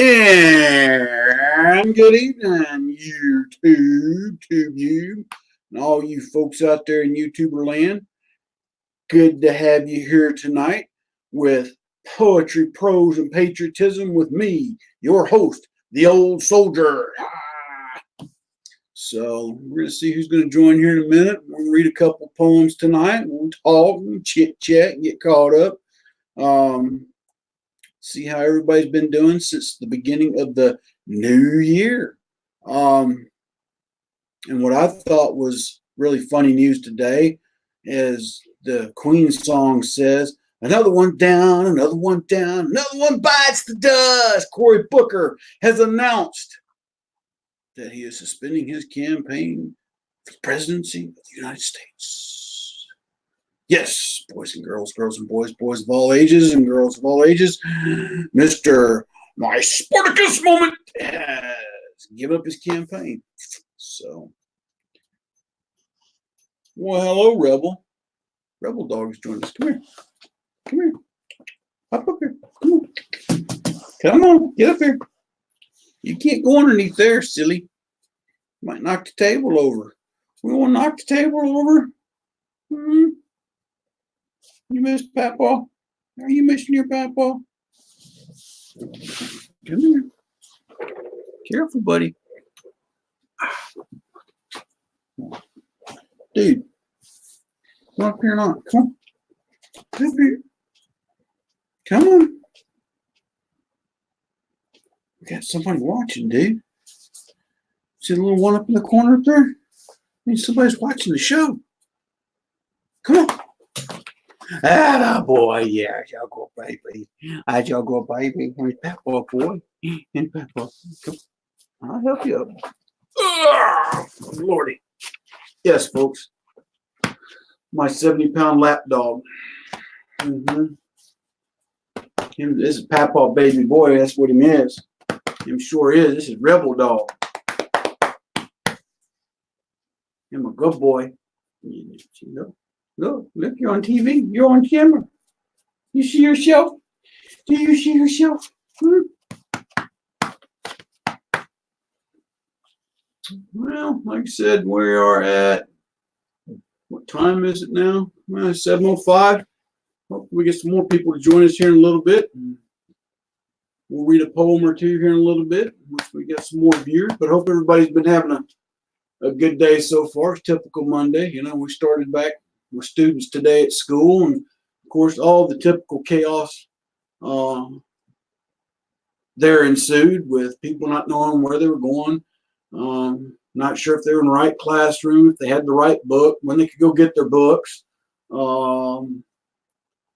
And good evening, YouTube, and all you folks out there in YouTuber land. Good to have you here tonight with Poetry, Prose, and Patriotism with me, your host, the old soldier. So we're going to see who's going to join here in a minute. We're going to read a couple poems tonight. We'll talk and chit-chat and get caught up. See how everybody's been doing since the beginning of the new year. And what I thought was really funny news today is the Queen song says, another one down, another one down, another one bites the dust. Cory Booker has announced that he is suspending his campaign for the presidency of the United States. Yes, boys and girls, girls and boys, boys of all ages and girls of all ages, Mr. My Spartacus moment has given up his campaign. So, well, hello, Rebel. Rebel Dog has joined us. Come here. Come here. Hop up here. Come on. Come on. Get up here. You can't go underneath there, silly. You might knock the table over. We want to knock the table over? Hmm? You miss Papa? Are you missing your Papa? Come here. Careful, buddy. Dude. Come up here and on. Come on. Come up here. Come on. We got somebody watching, dude. See the little one up in the corner up there? I mean, somebody's watching the show. Come on. Atta boy, yeah, y'all go, baby. Y'all go, baby. And Papa, boy. And Papa, come. I'll help you up. Lordy. Yes, folks. My 70-pound lap dog. This is Papa, baby boy. That's what him is. Him sure is. This is Rebel Dog. I'm a good boy. You know. Look, you're on TV. You're on camera. You see yourself? Do you see yourself? Well, like I said, we are at, what time is it now? Well, 7:05. Hopefully we get some more people to join us here in a little bit. We'll read a poem or two here in a little bit. Once we get some more viewers, but hope everybody's been having a good day so far. It's typical Monday. You know, we started back with students today at school, and of course all the typical chaos there ensued with people not knowing where they were going, not sure if they were in the right classroom, if they had the right book, when they could go get their books, you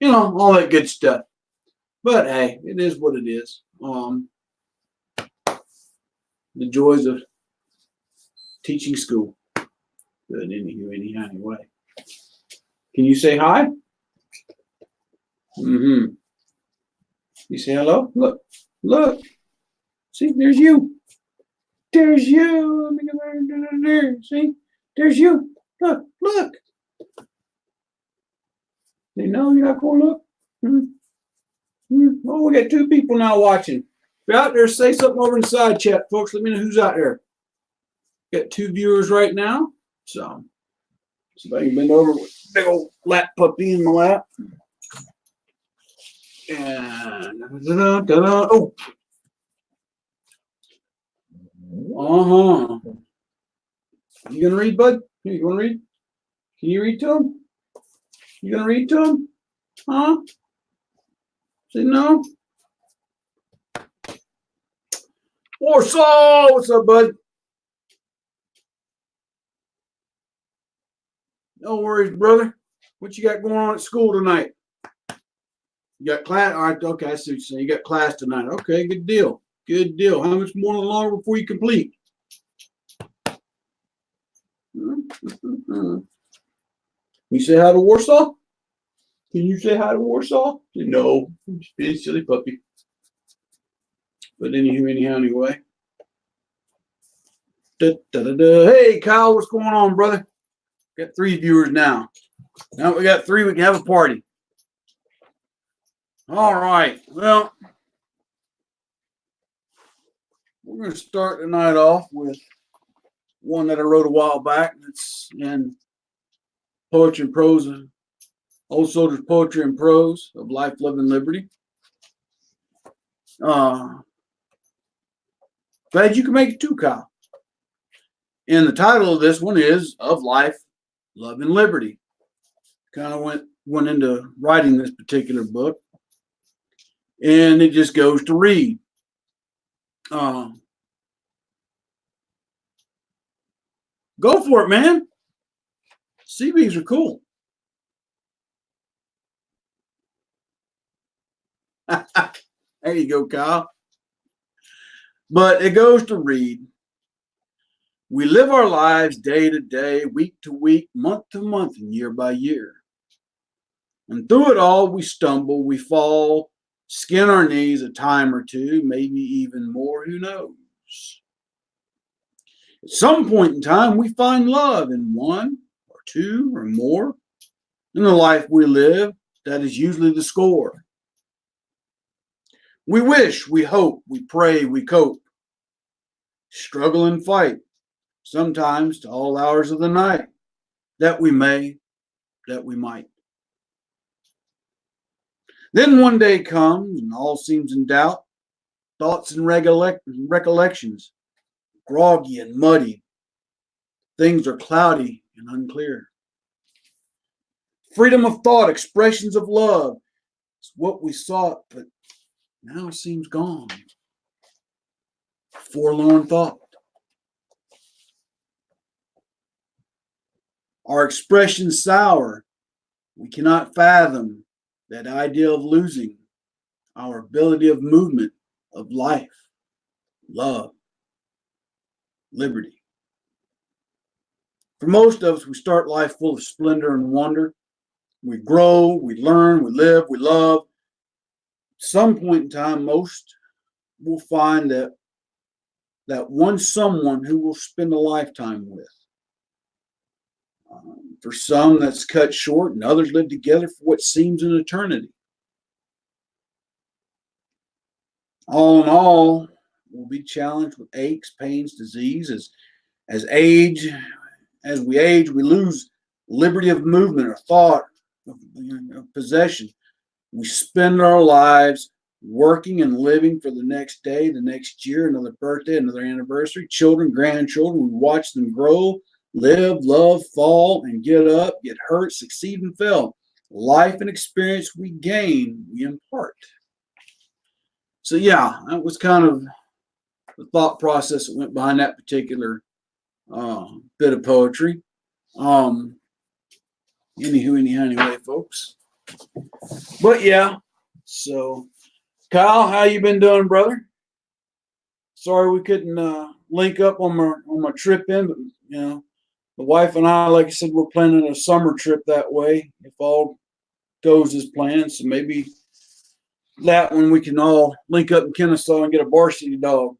know, all that good stuff. But hey, it is what it is. The joys of teaching school. But anyway. Can you say hi? You say hello? Look. See, there's you. There's you. Let me go there. See, there's you. Look. They know you're not going to look. Oh, we got two people now watching. If you're out there, say something over in the side chat, folks. Let me know who's out there. Got two viewers right now. So, somebody can bend over with a big old lap puppy in my lap. And oh. You gonna read, bud? You wanna read? Can you read to him? You gonna read to him? Huh? Say no. Warsaw, what's up, bud? No worries, brother. What you got going on at school tonight? You got class? All right, okay, I see what you're saying. You got class tonight. Okay, good deal. Good deal. How much more longer before you complete? You say hi to Warsaw? Can you say hi to Warsaw? No. Just being a silly puppy. But anyway. Hey, Kyle, what's going on, brother? Got 3 viewers now. Now we got 3, we can have a party. All right. Well, We're going to start the night off with one that I wrote a while back. It's in Poetry and Prose, Old Soldier's Poetry and Prose of Life, Love, and Liberty. Glad you can make it too, Kyle. And the title of this one is Of Life, Love, and Liberty. Kind of went into writing this particular book. And it just goes to read. Go for it, man. CBs are cool. There you go, Kyle. But it goes to read. We live our lives day to day, week to week, month to month, and year by year. And through it all, we stumble, we fall, skin our knees a time or two, maybe even more, who knows? At some point in time, we find love in one or two or more. In the life we live, that is usually the score. We wish, we hope, we pray, we cope. Struggle and fight, sometimes to all hours of the night, that we may, that we might. Then one day comes and all seems in doubt, thoughts and recollections, groggy and muddy. Things are cloudy and unclear. Freedom of thought, expressions of love, is what we sought, but now seems gone. Forlorn thought. Our expressions sour. We cannot fathom that idea of losing our ability of movement, of life, love, liberty. For most of us, we start life full of splendor and wonder. We grow, we learn, we live, we love. At some point in time, most will find that one someone who will spend a lifetime with. For some, that's cut short, and others live together for what seems an eternity. All in all, we'll be challenged with aches, pains, disease. As we age, we lose liberty of movement or thought, of possession. We spend our lives working and living for the next day, the next year, another birthday, another anniversary, children, grandchildren. We watch them grow, live, love, fall, and get up, get hurt, succeed, and fail. Life and experience we gain, we impart. So yeah, that was kind of the thought process that went behind that particular bit of poetry. Anyway, folks. But yeah, so Kyle, how you been doing, brother? Sorry we couldn't link up on my trip in, but the wife and I, like I said, we're planning a summer trip that way if all goes as planned. So maybe that one we can all link up in Kennesaw and get a varsity dog.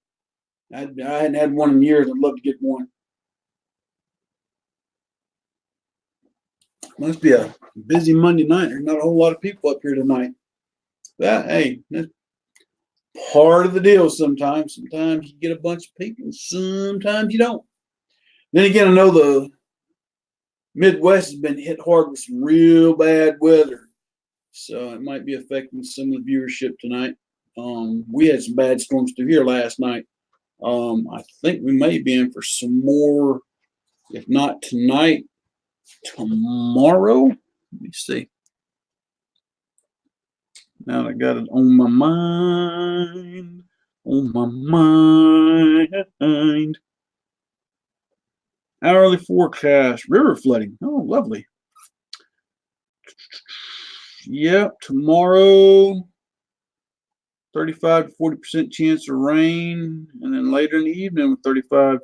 I hadn't had one in years. I'd love to get one. Must be a busy Monday night. There's not a whole lot of people up here tonight. Hey, that's part of the deal sometimes. Sometimes you get a bunch of people, sometimes you don't. Then again, I know the Midwest has been hit hard with some real bad weather, so it might be affecting some of the viewership tonight. We had some bad storms through here last night. I think we may be in for some more, if not tonight, tomorrow. Let me see. Now I got it on my mind. Hourly forecast. River flooding. Oh, lovely. Yep, tomorrow, 35 to 40% chance of rain. And then later in the evening, with 35%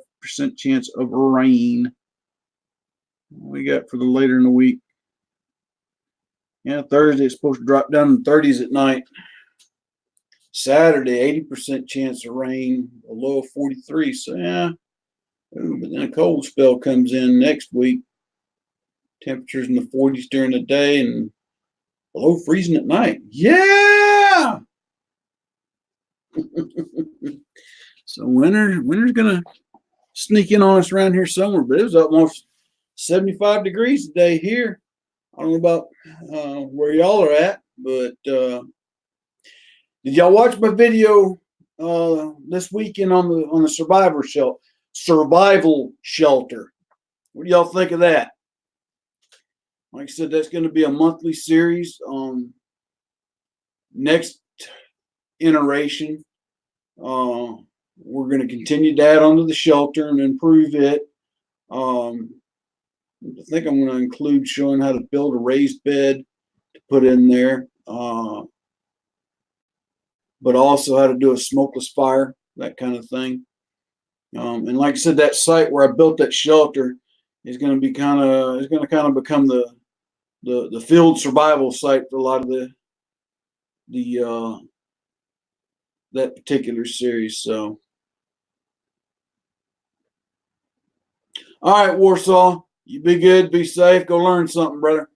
chance of rain. What we got for the later in the week? Yeah, Thursday it's supposed to drop down to the 30s at night. Saturday, 80% chance of rain, a low of 43. So yeah, but then a cold spell comes in next week. Temperatures in the 40s during the day and below freezing at night. Yeah. So winter's gonna sneak in on us around here somewhere, but it was almost 75 degrees today here. I don't know about where y'all are at, but did y'all watch my video this weekend on the survival shelter? What do y'all think of that? Like I said, that's going to be a monthly series. Next iteration, we're going to continue to add onto the shelter and improve it. I think I'm going to include showing how to build a raised bed to put in there, but also how to do a smokeless fire, that kind of thing. And like I said, that site where I built that shelter is going to be kind of become the field survival site for a lot of that particular series. So, all right, Warsaw, you be good, be safe, go learn something, brother.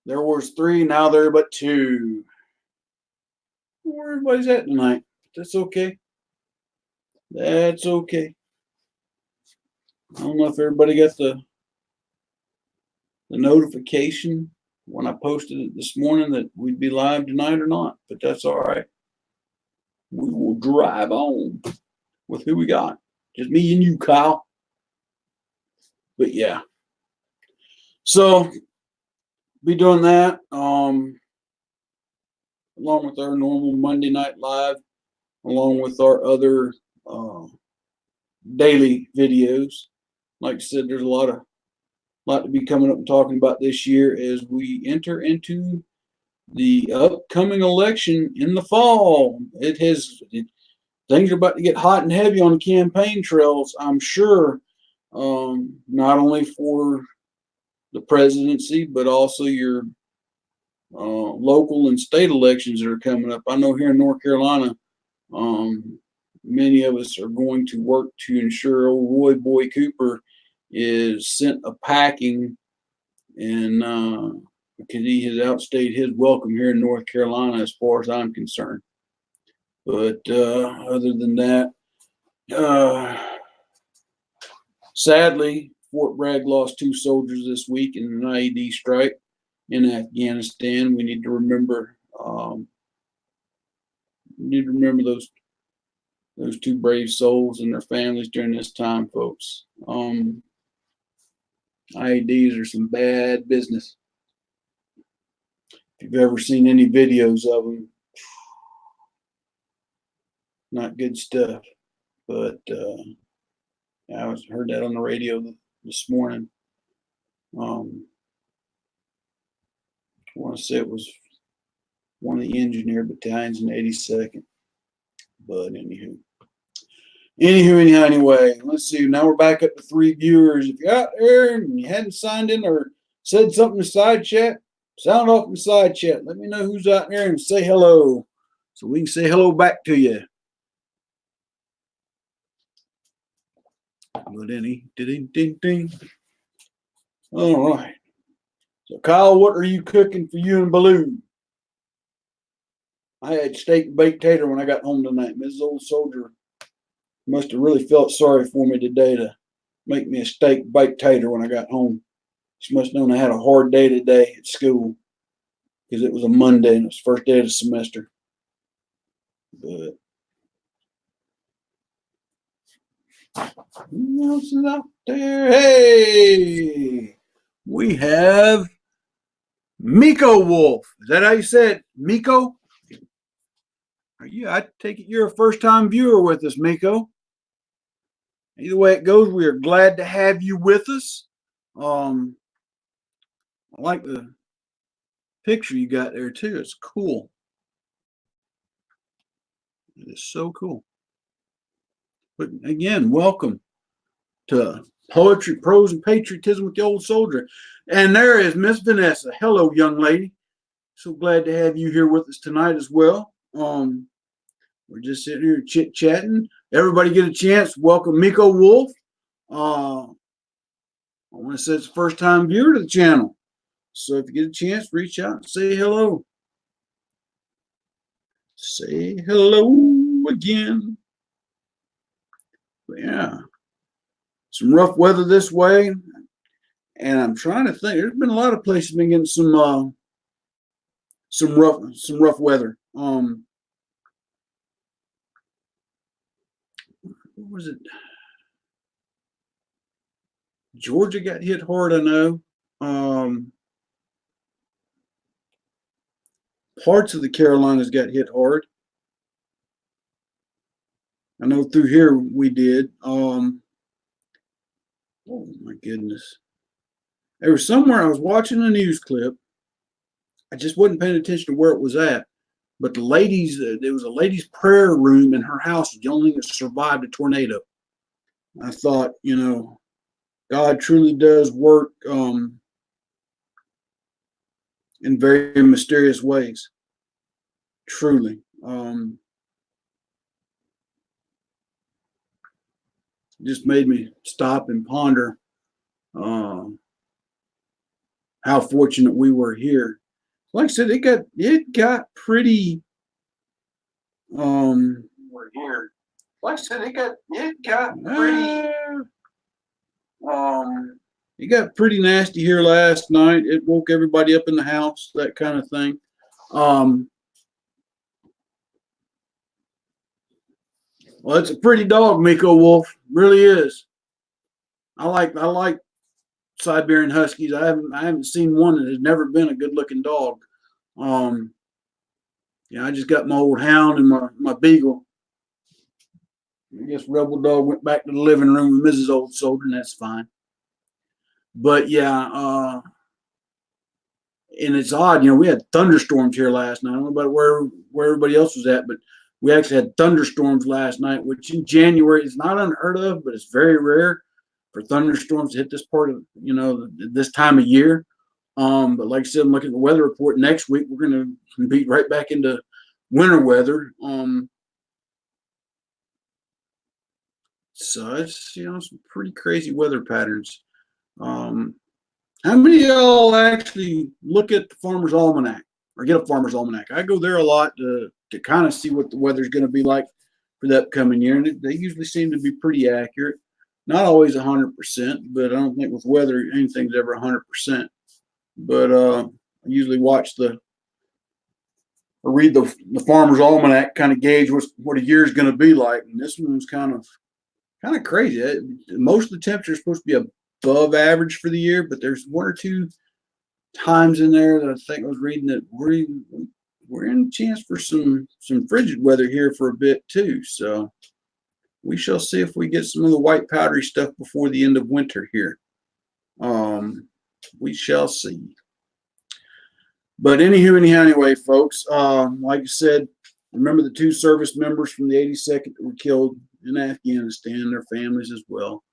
There was 3, now there are but 2. Where everybody's at tonight? That's okay. That's okay. I don't know if everybody got the notification when I posted it this morning that we'd be live tonight or not, but that's all right. We will drive on with who we got. Just me and you, Kyle. But yeah. So be doing that. Along with our normal Monday night live, along with our other daily videos. Like I said, there's a lot to be coming up and talking about this year as we enter into the upcoming election in the fall. Things are about to get hot and heavy on the campaign trails, I'm sure, not only for the presidency, but also your local and state elections that are coming up. I know here in North Carolina, many of us are going to work to ensure old Roy Boy Cooper is sent a packing, and because he has outstayed his welcome here in North Carolina as far as I'm concerned. But other than that, sadly, Fort Bragg lost 2 soldiers this week in an IED strike in Afghanistan. We need to remember those 2 brave souls and their families during this time, folks. IEDs are some bad business. If you've ever seen any videos of them, not good stuff. But I heard that on the radio this morning. I want to say it was one of the engineer battalions in the 82nd. But anyway, let's see. Now we're back up to 3 viewers. If you're out there and you hadn't signed in or said something in the side chat, sound off in the side chat. Let me know who's out there and say hello so we can say hello back to you. But ding. All right. So Kyle, what are you cooking for you and Baloo? I had steak and baked tater when I got home tonight. Mrs. Old Soldier must have really felt sorry for me today to make me a steak baked tater when I got home. She must have known I had a hard day today at school because it was a Monday and it was the first day of the semester. But who else is out there? Hey, we have Miko Wolf. Is that how you said, Miko? I take it you're a first-time viewer with us, Miko. Either way it goes, we are glad to have you with us. I like the picture you got there too. It's cool. It is so cool. But again, welcome to Poetry, Prose, and Patriotism with the Old Soldier. And there is Miss Vanessa. Hello, young lady. So glad to have you here with us tonight as well. We're just sitting here chit-chatting. Everybody get a chance. Welcome Miko Wolf. I want to say it's the first time viewer to the channel. So if you get a chance, reach out and say hello. Say hello again. yeah, some rough weather this way, and I'm trying to think. There's been a lot of places been getting some rough weather. What was it? Georgia got hit hard, I know. Parts of the Carolinas got hit hard. I know through here we did. Oh my goodness. There was somewhere I was watching a news clip. I just wasn't paying attention to where it was at. But the ladies, there was a ladies' prayer room in her house, the only thing that survived a tornado. I thought, God truly does work in very mysterious ways. Truly. Just made me stop and ponder how fortunate we were here. Like I said, it got pretty. We're here. Like I said, it got pretty. It got pretty nasty here last night. It woke everybody up in the house, that kind of thing. Well, it's a pretty dog, Miko Wolf. Really is. I like Siberian Huskies. I haven't seen one that has never been a good looking dog. Yeah, I just got my old hound and my beagle. I guess Rebel Dog went back to the living room with Mrs. Old Soldier, and that's fine. But yeah, and it's odd, we had thunderstorms here last night. I don't know about where everybody else was at, but we actually had thunderstorms last night, which in January is not unheard of, but it's very rare for thunderstorms to hit this part of, this time of year. But like I said, I'm looking at the weather report next week. We're going to be right back into winter weather. So it's, some pretty crazy weather patterns. How many of y'all actually look at the Farmer's Almanac or get a Farmer's Almanac? I go there a lot to kind of see what the weather's going to be like for the upcoming year, and they usually seem to be pretty accurate. Not always 100%, but I don't think with weather anything's ever 100%. But I usually read the Farmer's Almanac, kind of gauge what a year's going to be like, and this one was kind of crazy. Most of the temperature is supposed to be above average for the year, but there's one or two times in there that I think I was reading that we're in a chance for some frigid weather here for a bit too. So we shall see if we get some of the white powdery stuff before the end of winter here. We shall see. But anyway, folks, like I said, remember the 2 service members from the 82nd that were killed in Afghanistan, their families as well.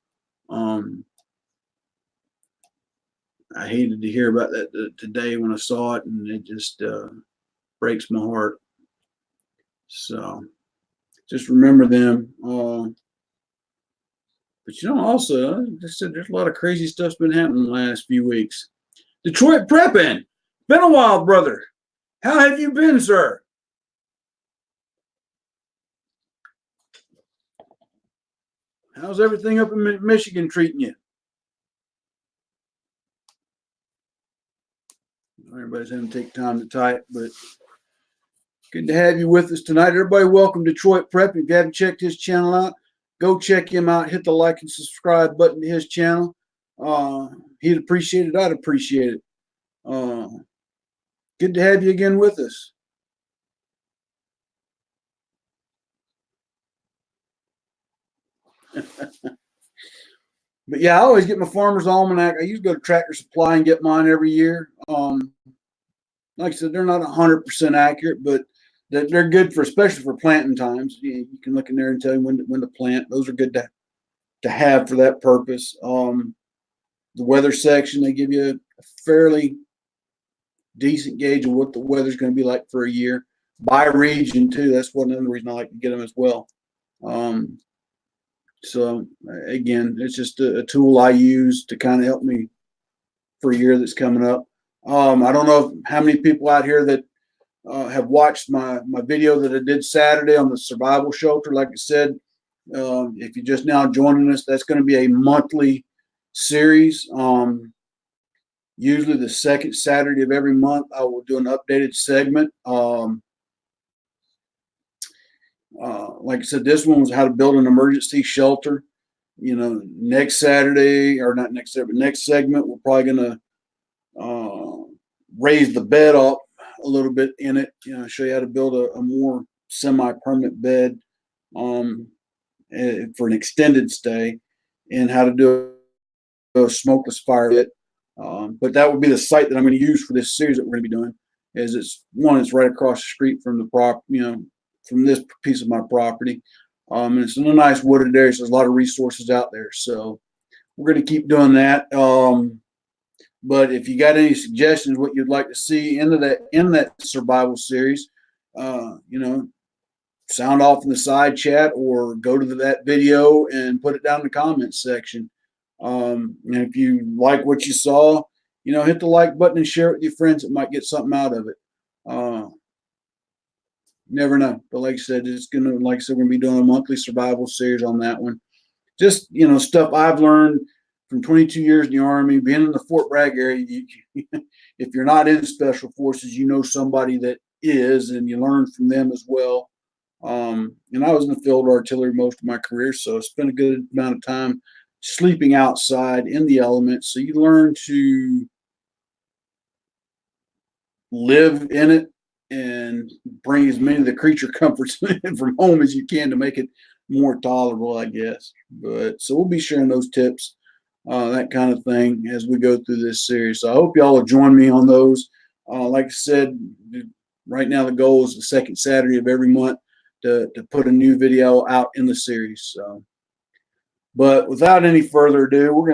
I hated to hear about that today when I saw it, and it just breaks my heart. So just remember them. But also, like I said, there's a lot of crazy stuff's been happening the last few weeks. Detroit Preppin. Been a while, brother. How have you been, sir? How's everything up in Michigan treating you? Everybody's having to take time to type, but good to have you with us tonight. Everybody, welcome to Detroit Prep. If you haven't checked his channel out, go check him out. Hit the like and subscribe button to his channel. He'd appreciate it. I'd appreciate it. Good to have you again with us. But yeah, I always get my Farmer's Almanac. I usually go to Tractor Supply and get mine every year. Like I said, they're not 100% accurate, but they're good for, especially for planting times. You can look in there and tell you when to plant. Those are good to have for that purpose. The weather section, they give you a fairly decent gauge of what the weather's going to be like for a year. By region too. That's one other reason I like to get them as well. So again, it's just a tool I use to kind of help me for a year that's coming up. I don't know how many people out here that have watched my video that I did Saturday on the survival shelter. Like I said, If you're just now joining us, that's going to be a monthly series. Usually the second Saturday of every month, I will do an updated segment. Like I said, this one was how to build an emergency shelter. Next Saturday, or not next Saturday, but next segment, we're probably going to raise the bed up a little bit in it. Show you how to build a more semi-permanent bed for an extended stay, and how to do a smokeless fire pit. But that would be the site that I'm going to use for this series that we're going to be doing. It's right across the street from the from this piece of my property. And it's in a nice wooded area, so there's a lot of resources out there. So we're going to keep doing that. But if you got any suggestions, what you'd like to see in that survival series, sound off in the side chat or go to that video and put it down in the comments section. And if you like what you saw, hit the like button and share it with your friends that might get something out of it. Never know. But like I said, we're going to be doing a monthly survival series on that one. Just, stuff I've learned from 22 years in the Army, being in the Fort Bragg area. If you're not in Special Forces, you know somebody that is, and you learn from them as well. And I was in the field artillery most of my career, so I spent a good amount of time sleeping outside in the elements. So you learn to live in it and bring as many of the creature comforts from home as you can to make it more tolerable, I guess. But so we'll be sharing those tips, that kind of thing, as we go through this series. So I hope y'all will join me on those. Like I said, right now the goal is the second Saturday of every month to put a new video out in the series. So, but without any further ado, we're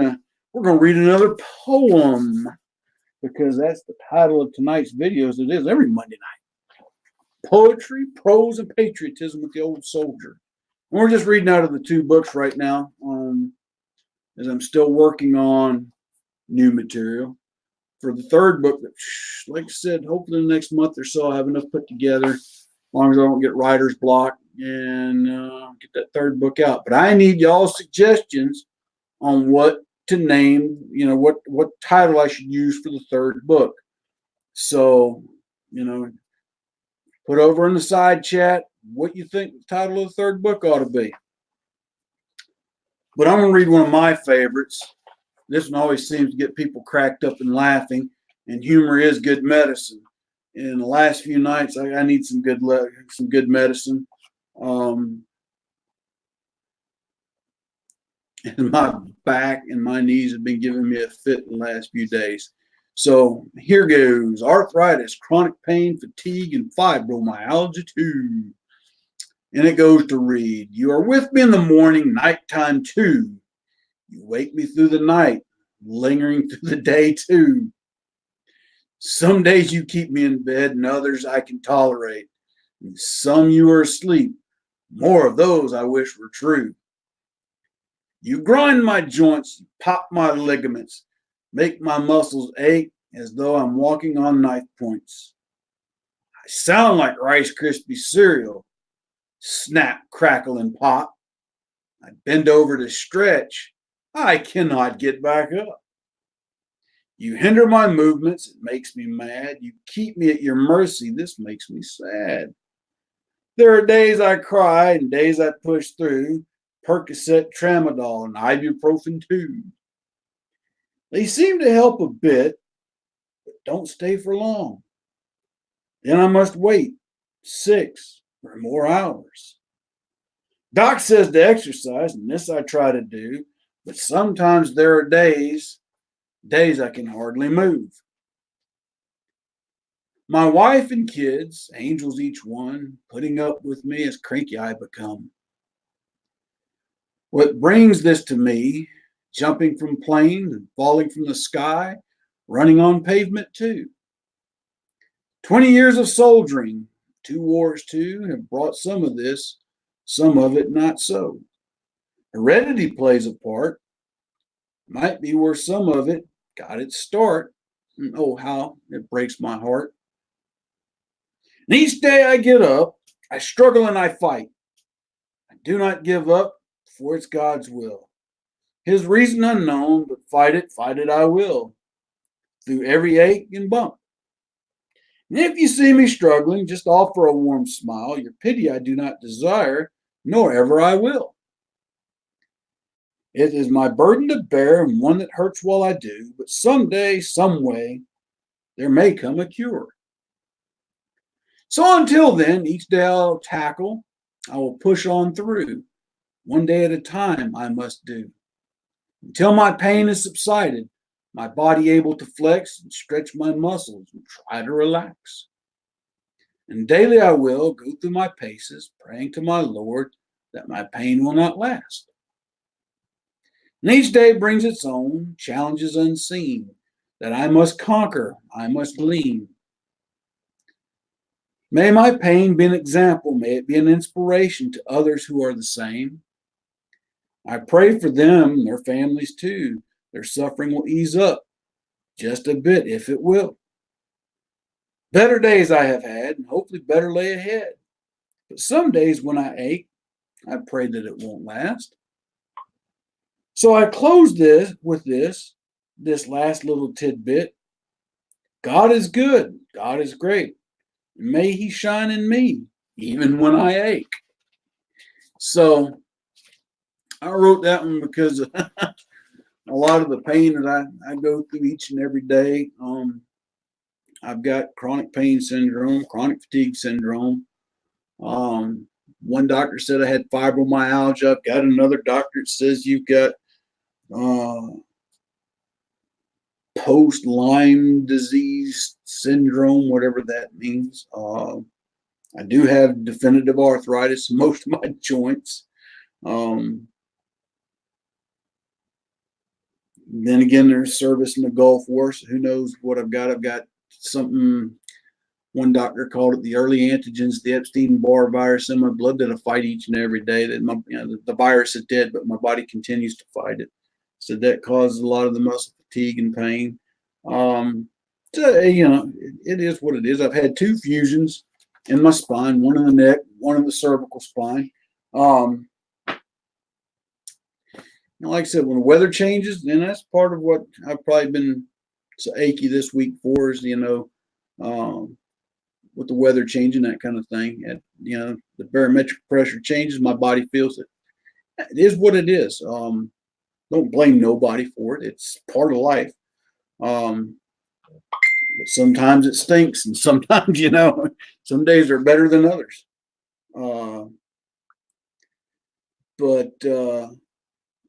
gonna read another poem, because that's the title of tonight's video, as it is every Monday night. Poetry, Prose, and Patriotism with the Old Soldier. And we're just reading out of the two books right now, as I'm still working on new material for the third book. Like I said, hopefully in the next month or so I'll have enough put together, as long as I don't get writer's block, and get that third book out. But I need y'all's suggestions on what to name, what title I should use for the third book. So, put over in the side chat what you think the title of the third book ought to be. But I'm going to read one of my favorites. This one always seems to get people cracked up and laughing, and humor is good medicine. In the last few nights, I need some good medicine. And my back and my knees have been giving me a fit in the last few days. So here goes: arthritis, chronic pain, fatigue, and fibromyalgia too. And it goes to read: you are with me in the morning, nighttime too. You wake me through the night, lingering through the day too. Some days you keep me in bed, and others I can tolerate. And some you are asleep. More of those I wish were true. You grind my joints, pop my ligaments, make my muscles ache as though I'm walking on knife points. I sound like Rice Krispie cereal. Snap, crackle, and pop. I bend over to stretch. I cannot get back up. You hinder my movements. It makes me mad. You keep me at your mercy. This makes me sad. There are days I cry and days I push through. Percocet, Tramadol, and ibuprofen too. They seem to help a bit, but don't stay for long. Then I must wait 6 or more hours. Doc says to exercise, and this I try to do, but sometimes there are days I can hardly move. My wife and kids, angels each one, putting up with me as cranky I become. What brings this to me, jumping from planes and falling from the sky, running on pavement too. 20 years of soldiering, 2 wars too, have brought some of this, some of it not so. Heredity plays a part. Might be where some of it got its start. And oh, how it breaks my heart. And each day I get up, I struggle and I fight. I do not give up, for it's God's will. His reason unknown, but fight it I will, through every ache and bump. And if you see me struggling, just offer a warm smile. Your pity I do not desire, nor ever I will. It is my burden to bear, and one that hurts while I do, but someday, some way, there may come a cure. So until then, each day I'll tackle, I will push on through. One day at a time I must do. Until my pain has subsided, my body able to flex and stretch my muscles and try to relax. And daily I will go through my paces, praying to my Lord that my pain will not last. And each day brings its own challenges unseen that I must conquer, I must glean. May my pain be an example, may it be an inspiration to others who are the same. I pray for them and their families too. Their suffering will ease up just a bit, if it will. Better days I have had, and hopefully better lay ahead. But some days when I ache, I pray that it won't last. So I close this with this last little tidbit. God is good. God is great. May he shine in me, even when I ache. So I wrote that one because a lot of the pain that I go through each and every day. I've got chronic pain syndrome, chronic fatigue syndrome. One doctor said I had fibromyalgia. I've got another doctor that says you've got post Lyme disease syndrome, whatever that means. I do have definitive arthritis in most of my joints. Then again, there's service in the Gulf War. So who knows what I've got? I've got something. One doctor called it the early antigens, the Epstein-Barr virus in my blood that I fight each and every day. That the virus is dead, but my body continues to fight it. So that causes a lot of the muscle fatigue and pain. So, it is what it is. I've had 2 fusions in my spine, one in the neck, one in the cervical spine. Like I said, when the weather changes, then that's part of what I've probably been so achy this week for is, with the weather changing, that kind of thing. And, the barometric pressure changes, my body feels it. It is what it is. Don't blame nobody for it. It's part of life. But sometimes it stinks, and sometimes, some days are better than others. But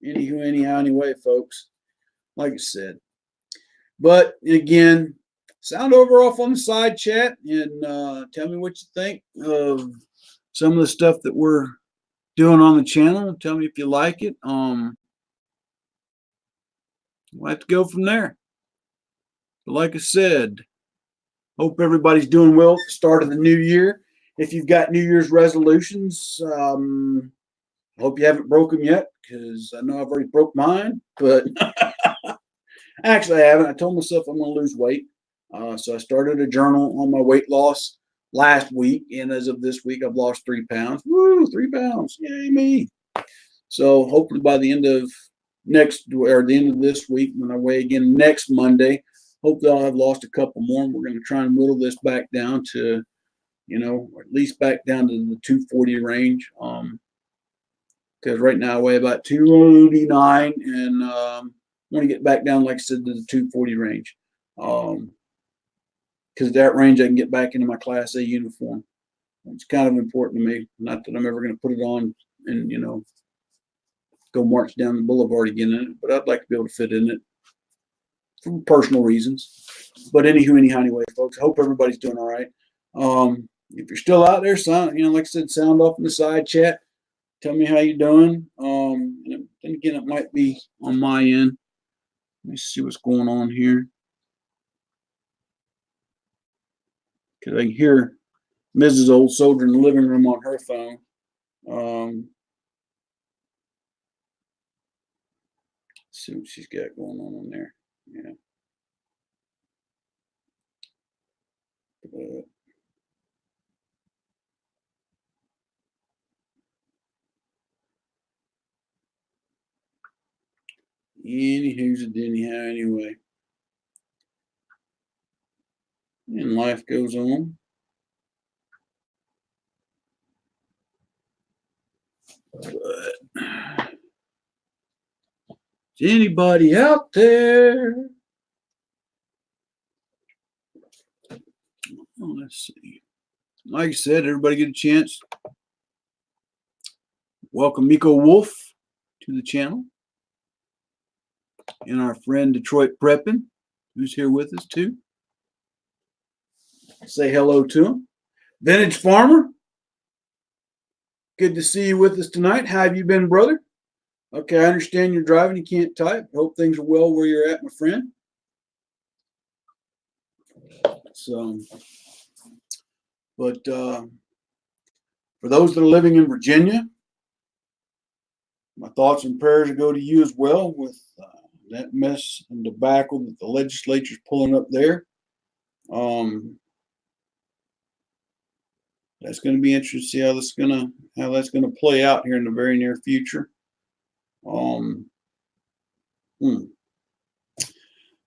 anyway, folks, like I said. But again, sound over off on the side chat and tell me what you think of some of the stuff that we're doing on the channel. Tell me if you like it. We'll have to go from there. But like I said, hope everybody's doing well at the start of the new year. If you've got New Year's resolutions, I hope you haven't broke them yet, because I know I've already broke mine. But actually, I haven't. I told myself I'm going to lose weight. So I started a journal on my weight loss last week. And as of this week, I've lost 3 pounds. Woo, 3 pounds. Yay, me. So hopefully by the end of the end of this week, when I weigh again next Monday, hopefully I'll have lost a couple more. And we're going to try and whittle this back down to, or at least back down to the 240 range. Because right now I weigh about 289, and I want to get back down, like I said, to the 240 range. Because that range I can get back into my Class A uniform. It's kind of important to me. Not that I'm ever going to put it on and, go march down the boulevard again in it, but I'd like to be able to fit in it for personal reasons. But anyway, folks, I hope everybody's doing all right. If you're still out there, like I said, sound off in the side chat. Tell me how you're doing. And then again, it might be on my end. Let me see what's going on here. Because I can hear Mrs. Old Soldier in the living room on her phone. Let's see what she's got going on there. Yeah. Anywho's it anyhow, anyway. And life goes on. But is anybody out there? Oh, let's see. Like I said, everybody get a chance. Welcome Miko Wolf to the channel. And our friend Detroit Preppin, who's here with us too. Say hello to him. Vintage Farmer, good to see you with us tonight. How have you been, brother? Okay, I understand you're driving. You can't type. Hope things are well where you're at, my friend. So, but for those that are living in Virginia, my thoughts and prayers go to you as well with that mess and debacle that the legislature's pulling up there. That's going to be interesting to see how that's gonna play out here in the very near future.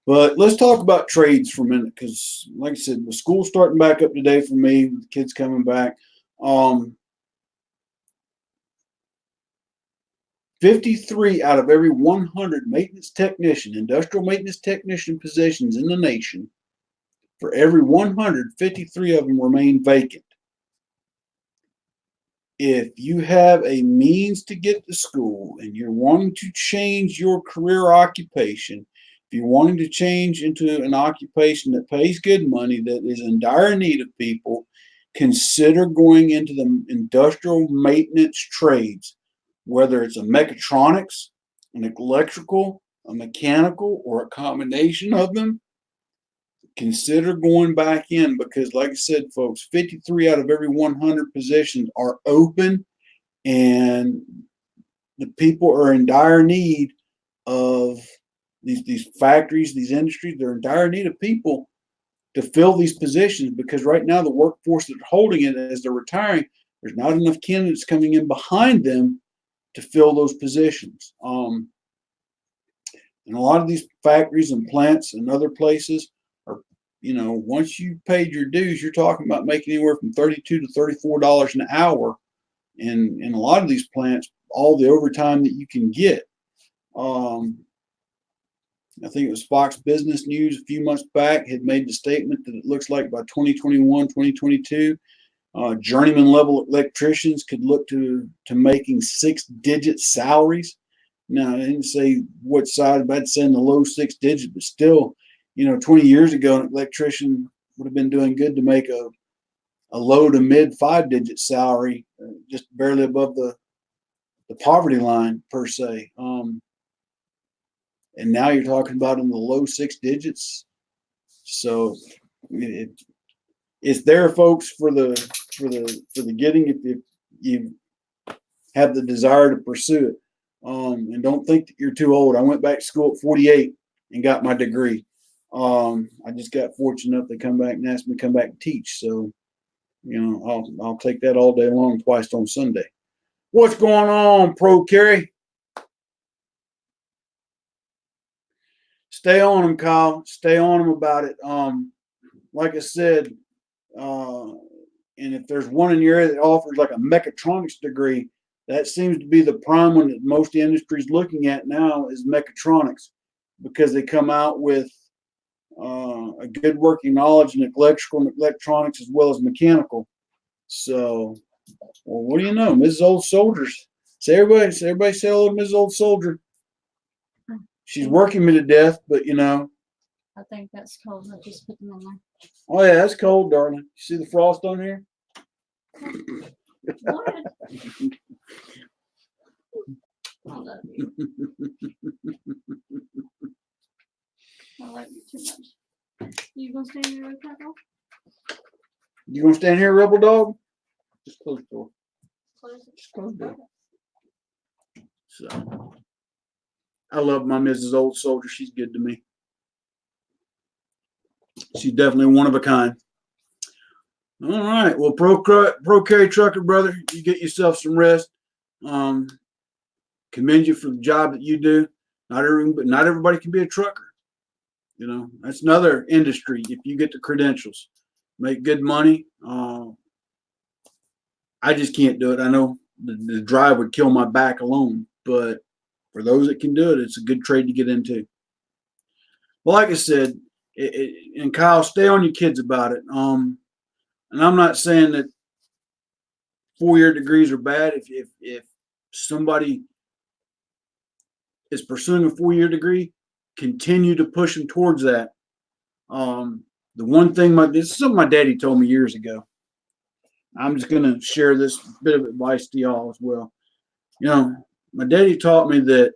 But let's talk about trades for a minute, because like I said, the school's starting back up today for me, with the kids coming back. 53 out of every 100 industrial maintenance technician positions in the nation, for every 100, 53 of them remain vacant. If you have a means to get to school and you're wanting to change your career occupation, if you're wanting to change into an occupation that pays good money, that is in dire need of people, consider going into the industrial maintenance trades, whether it's a mechatronics, an electrical, a mechanical, or a combination of them. Consider going back in, because like I said, folks, 53 out of every 100 positions are open, and the people are in dire need of these factories, these industries. They're in dire need of people to fill these positions, because right now the workforce that's holding it as they're retiring, there's not enough candidates coming in behind them to fill those positions. And a lot of these factories and plants and other places are, once you paid your dues, you're talking about making anywhere from $32 to $34 an hour. And in a lot of these plants, all the overtime that you can get. I think it was Fox Business News a few months back had made the statement that it looks like by 2021, 2022, journeyman level electricians could look to making 6-digit salaries. Now, I didn't say what side, but I'd say in the low 6 digits, but still, 20 years ago, an electrician would have been doing good to make a low to mid 5-digit salary, just barely above the poverty line per se. And now you're talking about in the low 6 digits. So it's there, folks, for the getting, if you have the desire to pursue it. And don't think that you're too old. I went back to school at 48 and got my degree. I just got fortunate enough to come back and ask me to come back and teach. So, I'll take that all day long, twice on Sunday. What's going on, Pro Carry? Stay on them, Kyle. Stay on them about it. Like I said, and if there's one in your area that offers like a mechatronics degree, that seems to be the prime one that most of the industry is looking at now, is mechatronics, because they come out with a good working knowledge in electrical and electronics as well as mechanical. So, well, what do you know, Mrs. Old Soldiers? Everybody say hello to Mrs. Old Soldier. She's working me to death, but I think that's cold. I just put them in there. Oh yeah, that's cold, darling. You see the frost on here? What? I love you. I love you too much. You gonna stand here with that dog? You gonna stand here, rebel dog? Just close the door. Close it. Just close the door. So, I love my Mrs. Old Soldier. She's good to me. She's definitely one of a kind. All right. Well, Pro Carry Trucker, brother, you get yourself some rest. Commend you for the job that you do. Not everybody can be a trucker. You know, that's another industry. If you get the credentials, make good money. I just can't do it. I know the drive would kill my back alone, but for those that can do it, it's a good trade to get into. Well, like I said, and Kyle, stay on your kids about it. And I'm not saying that 4-year degrees are bad. If somebody is pursuing a 4-year degree, continue to push them towards that. The one thing this is something my daddy told me years ago. I'm just going to share this bit of advice to y'all as well. You know, my daddy taught me that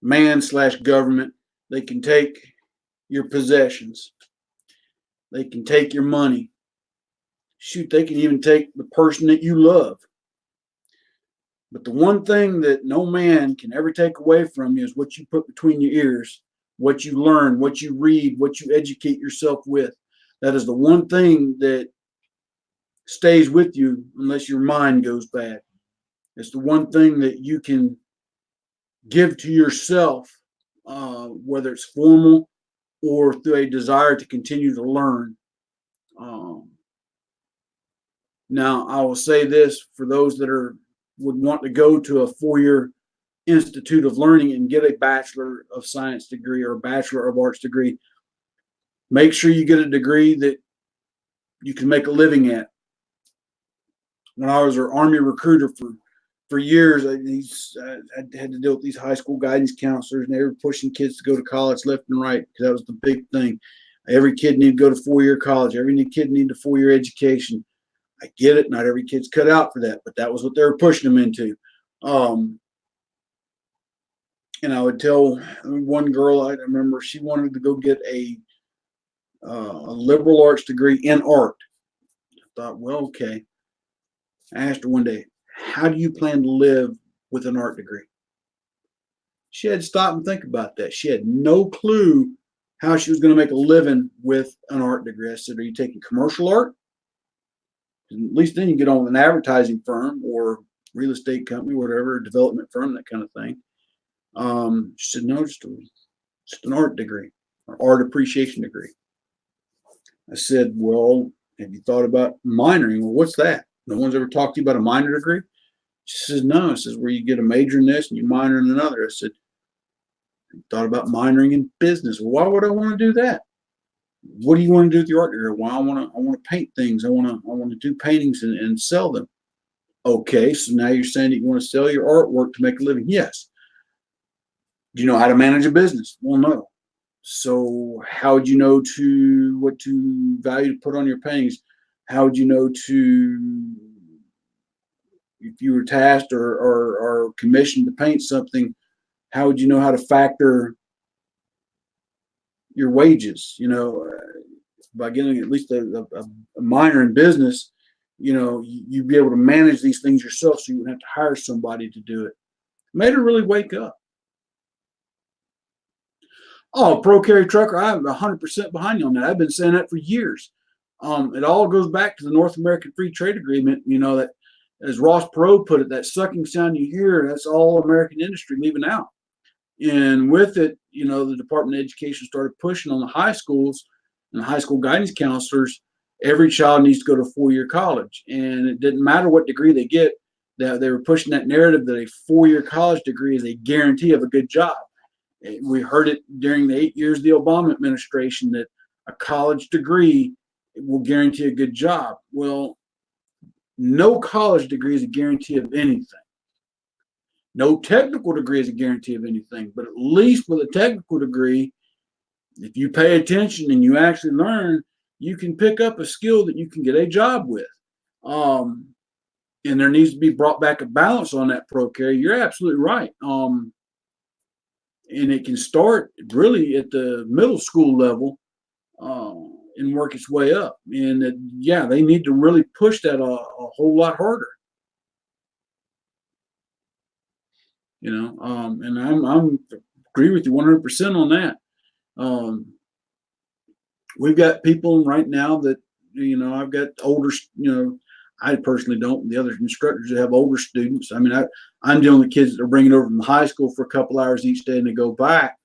man/government, they can take your possessions, they can take your money. Shoot, they can even take the person that you love. But the one thing that no man can ever take away from you is what you put between your ears, what you learn, what you read, what you educate yourself with. That is the one thing that stays with you unless your mind goes bad. It's the one thing that you can give to yourself, whether it's formal or through a desire to continue to learn. Now, I will say this for those that would want to go to a 4-year institute of learning and get a Bachelor of Science degree or a Bachelor of Arts degree. Make sure you get a degree that you can make a living at. When I was an Army recruiter for years, I had to deal with these high school guidance counselors, and they were pushing kids to go to college left and right because that was the big thing. Every kid needed to go to 4-year college. Every kid needed a 4-year education. I get it. Not every kid's cut out for that, but that was what they were pushing them into. And I would tell one girl, I remember she wanted to go get a liberal arts degree in art. I thought, well, okay. I asked her one day, how do you plan to live with an art degree? She had to stop and think about that. She had no clue how she was going to make a living with an art degree. I said, are you taking commercial art? At least then you get on with an advertising firm or real estate company, whatever, development firm, that kind of thing. She said, no, just an art degree, or art appreciation degree. I said, well, have you thought about minoring? Well, what's that? No one's ever talked to you about a minor degree? She says, no. It says, where you get a major in this and you minor in another. I said, thought about minoring in business. Well, why would I want to do that? What do you want to do with your art degree? Well, I want to paint things. I want to do paintings and sell them. Okay, so now you're saying that you want to sell your artwork to make a living? Yes. Do you know how to manage a business? Well, no. So how would you know what value to put on your paintings? How would you know if you were tasked or commissioned to paint something, how would you know how to factor your wages? By getting at least a minor in business, you'd be able to manage these things yourself, so you wouldn't have to hire somebody to do it. Made her really wake up. Oh, pro carry trucker, I'm 100% behind you on that. I've been saying that for years. It all goes back to the North American Free Trade Agreement. That, as Ross Perot put it, that sucking sound you hear, that's all American industry leaving out. And with it, the Department of Education started pushing on the high schools and the high school guidance counselors. Every child needs to go to 4-year college, and it didn't matter what degree they get. That they were pushing that narrative that a 4-year college degree is a guarantee of a good job. We heard it during the 8 years of the Obama administration that a college degree will guarantee a good job. Well, no college degree is a guarantee of anything. No technical degree is a guarantee of anything, but at least with a technical degree, if you pay attention and you actually learn, you can pick up a skill that you can get a job with. And there needs to be brought back a balance on that pro carry. You're absolutely right. And it can start really at the middle school level and work its way up. And they need to really push that a whole lot harder. And I'm agree with you 100% on that. We've got people right now that I've got older. I personally don't. The other instructors that have older students. I mean, I'm dealing with kids that are bringing over from high school for a couple hours each day and they go back,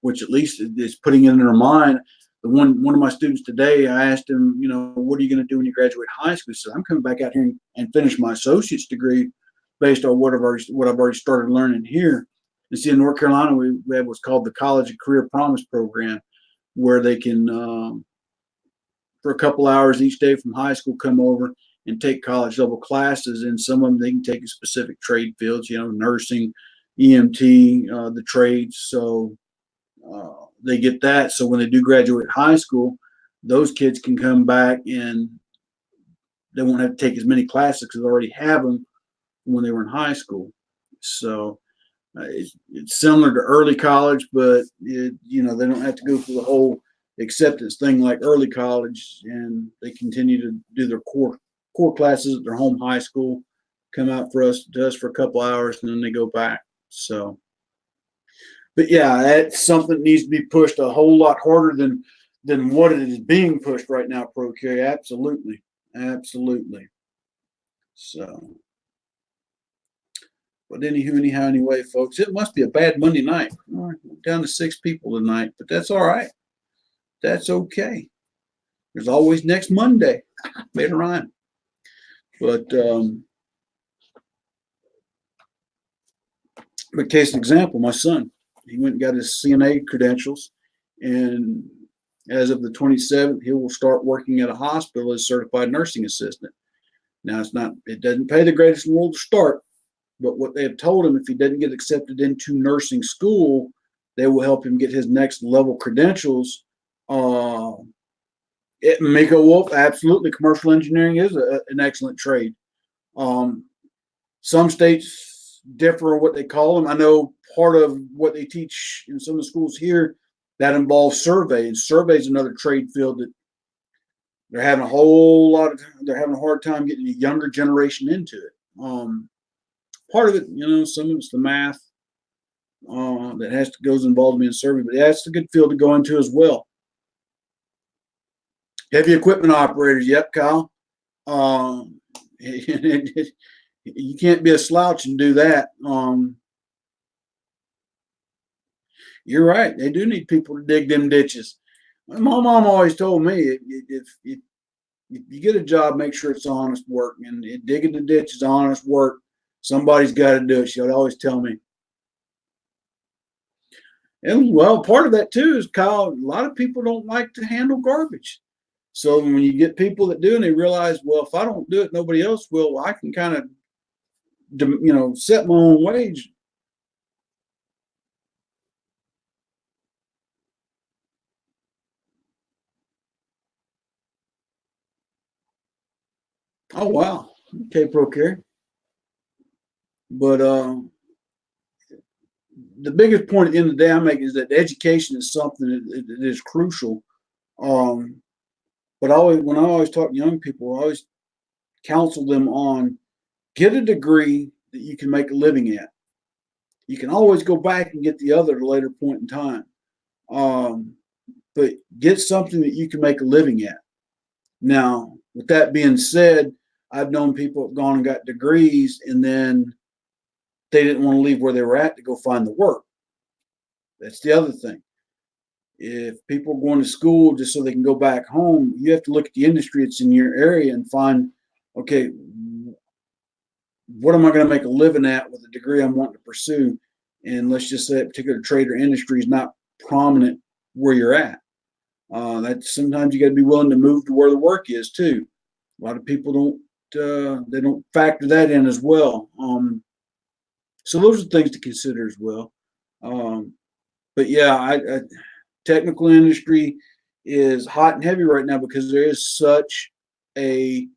which at least is putting it in their mind. The one of my students today, I asked him, what are you going to do when you graduate high school? He said, I'm coming back out here and finish my associate's degree based on what I've already started learning here. And see, in North Carolina, we have what's called the College and Career Promise Program, where they can, for a couple hours each day from high school, come over and take college level classes. And some of them they can take in specific trade fields, nursing, EMT, the trades. So they get that. So when they do graduate high school, those kids can come back and they won't have to take as many classes because they already have them when they were in high school. So it's similar to early college, but they don't have to go through the whole acceptance thing like early college, and they continue to do their core classes at their home high school, come out to us for a couple hours, and then they go back. So, but yeah, that's something that needs to be pushed a whole lot harder than what it is being pushed right now, Pro Carry. Absolutely. So, but anyway, folks, it must be a bad Monday night. We're down to 6 people tonight, but that's all right. That's okay. There's always next Monday. Made a rhyme. But case in example, my son, he went and got his CNA credentials, and as of the 27th, he will start working at a hospital as a certified nursing assistant. Now, it doesn't pay the greatest in the world to start, but what they have told him, if he doesn't get accepted into nursing school, they will help him get his next level credentials. Miko Wolf, absolutely. Commercial engineering is an excellent trade. Some states differ on what they call them. I know part of what they teach in some of the schools here that involves survey, and survey is another trade field that they're having they're having a hard time getting the younger generation into it. Part of it, some of it's the math that goes involved in survey, but that's a good field to go into as well. Heavy equipment operators, yep, Kyle. You can't be a slouch and do that. You're right. They do need people to dig them ditches. My mom always told me, if you get a job, make sure it's honest work. And digging the ditch is honest work. Somebody's got to do it. She'll always tell me. And well, part of that too is, Kyle, a lot of people don't like to handle garbage. So when you get people that do, and they realize, well, if I don't do it, nobody else will. Well, I can kind of, set my own wage. Oh wow, okay, Procare. But the biggest point at the end of the day I make is that education is something that is crucial. But when I always talk to young people, I always counsel them on get a degree that you can make a living at. You can always go back and get the other at a later point in time. But get something that you can make a living at. Now, with that being said, I've known people have gone and got degrees and then they didn't want to leave where they were at to go find the work. That's the other thing. If people are going to school just so they can go back home, you have to look at the industry that's in your area and find, okay, what am I going to make a living at with the degree I'm wanting to pursue? And let's just say that particular trade or industry is not prominent where you're at. That sometimes you got to be willing to move to where the work is too. A lot of people don't factor that in as well. So those are things to consider as well. But yeah, technical industry is hot and heavy right now because there is such a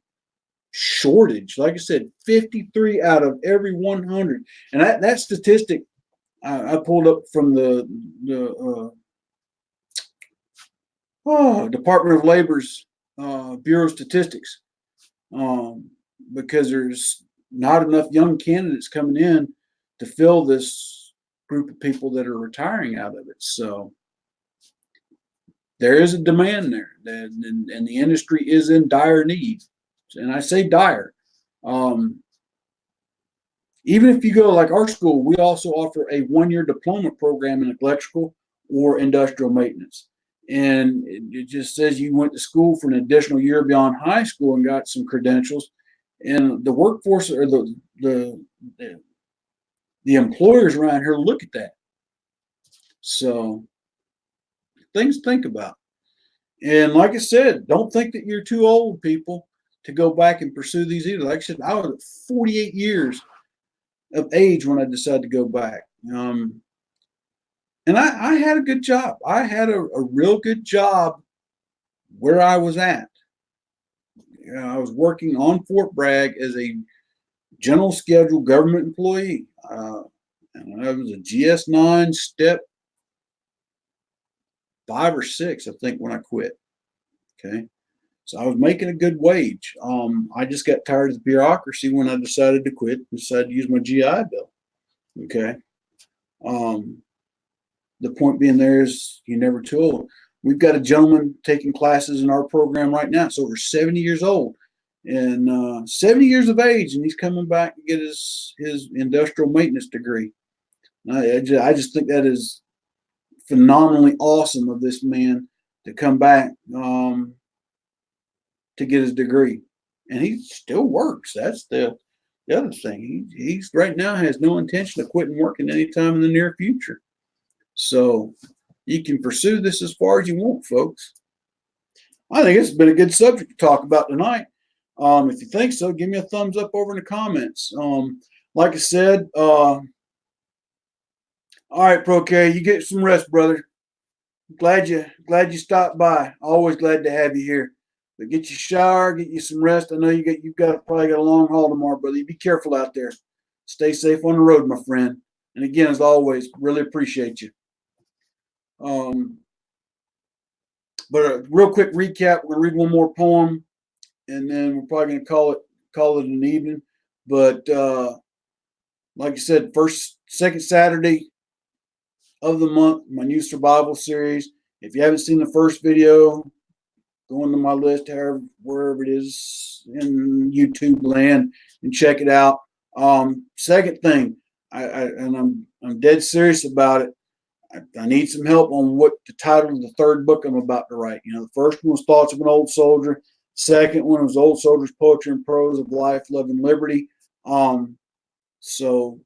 shortage. Like I said, 53 out of every 100, and that statistic I pulled up from the Department of Labor's Bureau of Statistics, because there's not enough young candidates coming in to fill this group of people that are retiring out of it. So there is a demand there, and the industry is in dire need. and I say dire. Even if you go like our school, we also offer a 1-year diploma program in electrical or industrial maintenance. And it just says you went to school for an additional year beyond high school and got some credentials. And the workforce or the employers around here look at that. So things to think about. And like I said, don't think that you're too old, people, to go back and pursue these either. Like I said, I was at 48 years of age when I decided to go back. And I had a good job. I had a real good job where I was at. I was working on Fort Bragg as a general schedule government employee. And I was a GS9 step 5 or 6, I think, when I quit. Okay. So I was making a good wage. I just got tired of the bureaucracy when I decided to quit and decided to use my GI Bill. Okay. The point being there is you're never too old. We've got a gentleman taking classes in our program right now. It's over 70 years old and 70 years of age, and he's coming back to get his industrial maintenance degree. I just think that is phenomenally awesome of this man to come back to get his degree. And he still works. That's the other thing. He's right now has no intention of quitting working anytime in the near future. So you can pursue this as far as you want, folks. I think it's been a good subject to talk about tonight. If you think so, give me a thumbs up over in the comments. Like I said, all right, Prokay, you get some rest, brother. Glad you stopped by. Always glad to have you here. But get your shower, get you some rest. I know you've probably got a long haul tomorrow, brother. You be careful out there. Stay safe on the road, my friend. And again, as always, really appreciate you. But a real quick recap. We're gonna read one more poem, and then we're probably gonna call it an evening. But like I said, second Saturday of the month, my new survival series. If you haven't seen the first video, go into my list, wherever it is in YouTube land, and check it out. Second thing, I'm dead serious about it. I need some help on what the title of the third book I'm about to write. The first one was Thoughts of an Old Soldier. Second one was Old Soldier's Poetry and Prose of Life, Love, and Liberty. So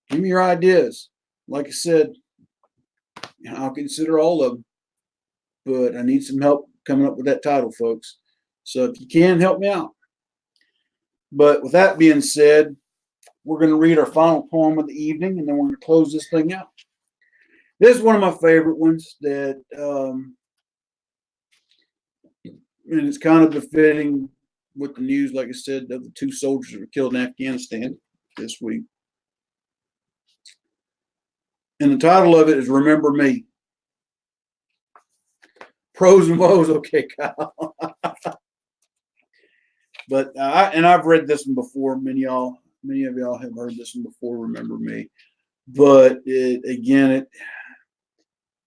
give me your ideas. Like I said, I'll consider all of them, but I need some help coming up with that title, folks. So if you can, help me out. But with that being said, we're going to read our final poem of the evening, and then we're going to close this thing out. This is one of my favorite ones that, and it's kind of befitting with the news, like I said, of the 2 soldiers that were killed in Afghanistan this week. And the title of it is Remember Me. Pros and woes, okay, Kyle. But I've read this one before. Many of y'all have heard this one before. Remember Me, but it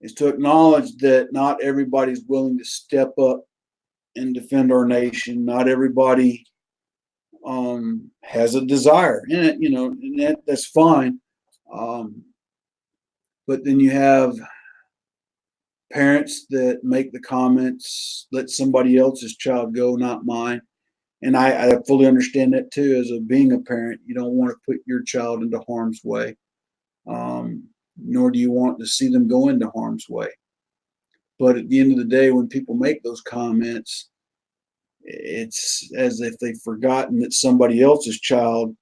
is to acknowledge that not everybody's willing to step up and defend our nation. Not everybody has a desire in it, and that's fine. But then you have parents that make the comments, let somebody else's child go, not mine. And I fully understand that too. As being a parent, you don't want to put your child into harm's way, nor do you want to see them go into harm's way. But at the end of the day, when people make those comments, it's as if they've forgotten that somebody else's child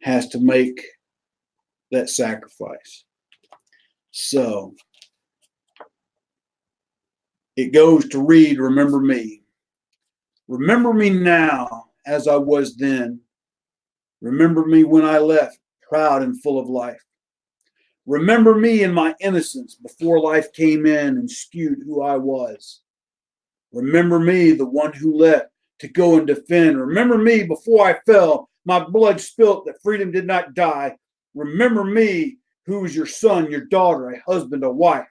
has to make that sacrifice. So it goes to read, Remember Me. Remember me now as I was then. Remember me when I left, proud and full of life. Remember me in my innocence before life came in and skewed who I was. Remember me, the one who left to go and defend. Remember me before I fell, my blood spilt that freedom did not die. Remember me, who is your son, your daughter, a husband, a wife.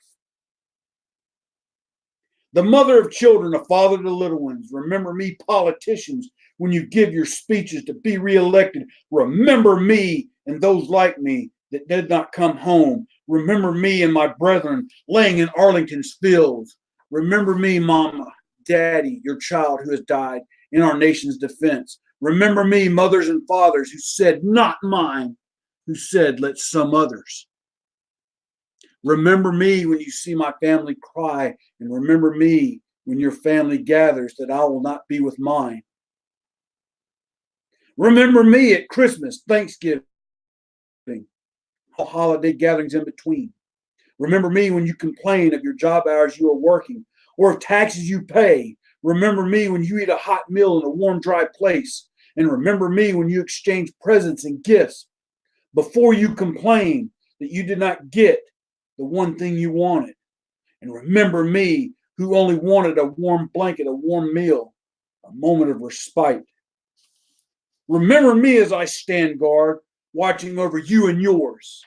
The mother of children, a father to little ones. Remember me, politicians, when you give your speeches to be reelected. Remember me and those like me that did not come home. Remember me and my brethren laying in Arlington's fields. Remember me, mama, daddy, your child who has died in our nation's defense. Remember me, mothers and fathers who said, not mine, who said, let some others. Remember me when you see my family cry, and remember me when your family gathers that I will not be with mine. Remember me at Christmas, Thanksgiving, all holiday gatherings in between. Remember me when you complain of your job hours you are working or of taxes you pay. Remember me when you eat a hot meal in a warm, dry place. And remember me when you exchange presents and gifts before you complain that you did not get the one thing you wanted. And remember me who only wanted a warm blanket, a warm meal, a moment of respite. Remember me as I stand guard, watching over you and yours.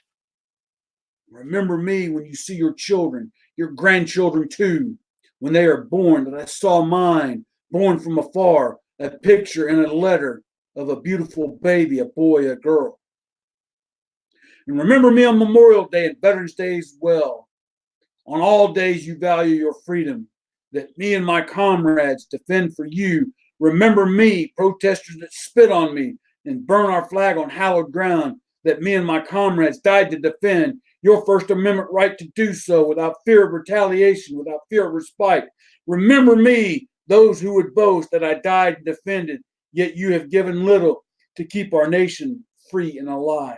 Remember me when you see your children, your grandchildren too, when they are born, that I saw mine born from afar, a picture and a letter of a beautiful baby, a boy, a girl. And remember me on Memorial Day and Veterans Day as well. On all days you value your freedom, that me and my comrades defend for you. Remember me, protesters that spit on me and burn our flag on hallowed ground, that me and my comrades died to defend your First Amendment right to do so without fear of retaliation, without fear of respite. Remember me, those who would boast that I died and defended, yet you have given little to keep our nation free and alive.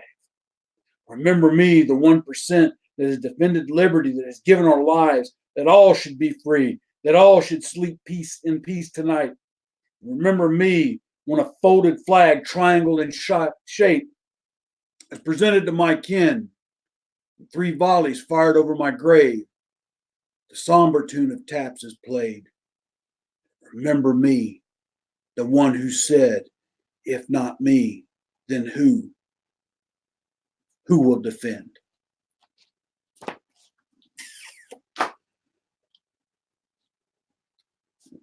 Remember me, the 1% that has defended liberty, that has given our lives, that all should be free, that all should sleep in peace tonight. Remember me when a folded flag, triangle in shape, is presented to my kin. 3 volleys fired over my grave. The somber tune of taps is played. Remember me, the one who said, if not me, then who? Who will defend?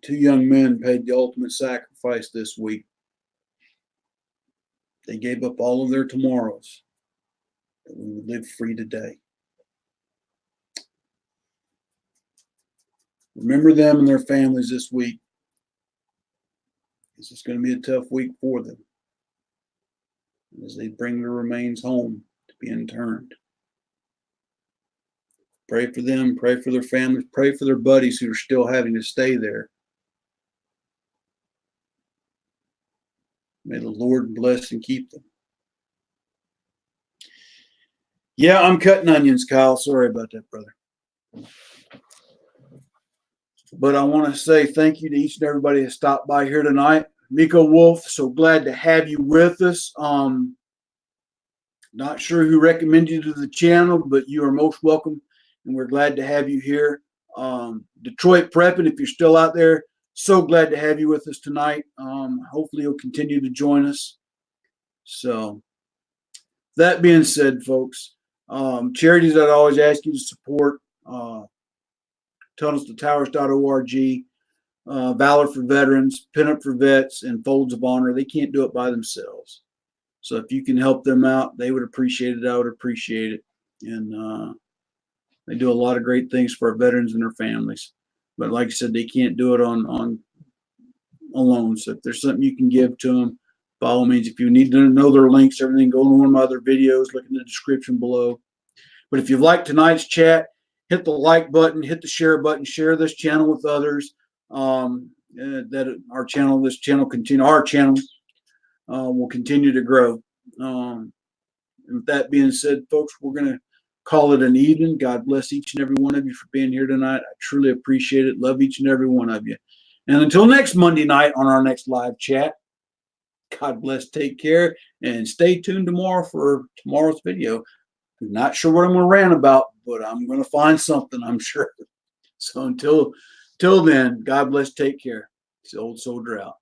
Two young men paid the ultimate sacrifice this week. They gave up all of their tomorrows, that we would live free today. Remember them and their families this week. This is going to be a tough week for them as they bring their remains home to be interned. Pray for them, pray for their families, pray for their buddies who are still having to stay there. May the Lord bless and keep them. Yeah, I'm cutting onions, Kyle. Sorry about that, brother. But I want to say thank you to each and everybody that stopped by here tonight. Miko Wolf, so glad to have you with us. Not sure who recommended you to the channel, but you are most welcome, and we're glad to have you here. Detroit Preppin, if you're still out there, so glad to have you with us tonight. Hopefully you'll continue to join us. So that being said, folks, charities I'd always ask you to support, tunnelstotowers.org, Valor for Veterans, Pin Up for Vets, and Folds of Honor. They can't do it by themselves. So if you can help them out, they would appreciate it. I would appreciate it. And they do a lot of great things for our veterans and their families. But like I said, they can't do it on alone. So if there's something you can give to them, by all means, if you need to know their links, everything, go to one of my other videos, look in the description below. But if you've liked tonight's chat, hit the like button, hit the share button, share this channel with others. That our channel will continue to grow. And with that being said, folks, we're going to call it an evening. God bless each and every one of you for being here tonight. I truly appreciate it. Love each and every one of you. And until next Monday night on our next live chat, God bless, take care, and stay tuned tomorrow for tomorrow's video. I'm not sure what I'm going to rant about, but I'm going to find something, I'm sure. So until then, God bless, take care. It's the Old Soldier out.